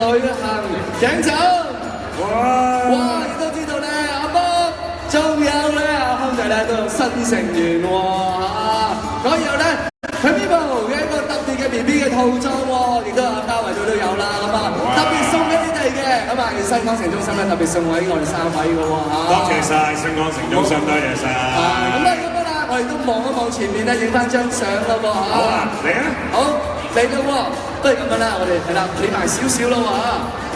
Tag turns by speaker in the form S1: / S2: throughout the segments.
S1: 旅行飲酒，哇！亦都知道咧，阿波仲有咧，阿康仔咧都有新成員喎嗰以後咧，佢呢部嘅一個特別嘅 BB 嘅套裝喎，亦都阿嘉維都有啦，咁啊特別送俾你哋嘅，咁啊新港城中心咧特別送俾我哋3位嘅喎嚇。
S2: 多謝晒新港城中心，多謝晒。
S1: 咁啦，我哋都望一望前面咧，影翻張相啦喎嚇。
S2: 好啊，嚟啊！
S1: 好嚟到喎，不如咁樣啦，我哋係啦，企埋少少啦喎。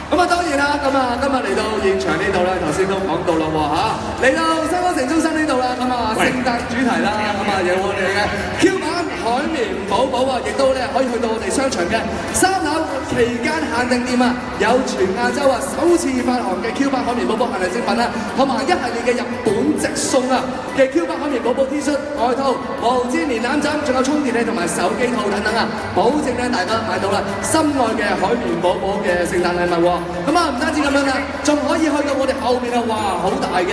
S1: 咁啊當然啦，咁啊今日嚟到現場呢度咧，頭先都講到啦喎嚇，嚟到新港城中心呢度啦，咁啊聖誕主題啦，咁啊有我哋嘅 Q 版海綿寶寶啊，亦都咧可以去到我哋商場嘅3樓期間限定店啊，有全亞洲啊首次發行嘅 Q 版海綿寶寶限定精品啦，同埋一系列嘅日本直送啊嘅 Q 版海綿寶寶 T 恤、外套、毛氈連攬枕，仲有充電器同埋手機套等等啊，保證咧大家買到啦心愛嘅海綿寶寶嘅聖誕禮物喎。咁啊唔單止咁樣啦，仲可以去到我哋後面啊，哇好大嘅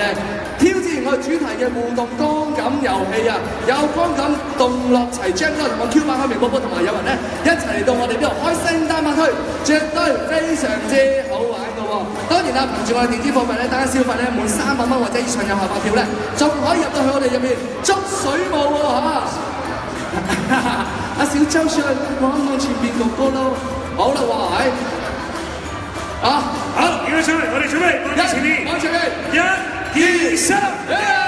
S1: 挑戰我哋主題嘅互動光感遊戲啊，有光感動樂齊 Jam 同我 Q 版海綿寶寶同埋有人咧一齊嚟到我哋呢度開聖誕晚會，絕對非常之好玩嘅喎。當然啦，憑住我哋電子貨幣咧，單消費咧滿300蚊或者以上有效發票咧，仲可以入到去我哋入面捉水舞喎嚇。阿小周上望一望前邊哥哥咯，好啦喎係。好，
S2: 好，而家上嚟，我哋準備，我哋前面，
S1: 我前面，
S2: 1、2、3。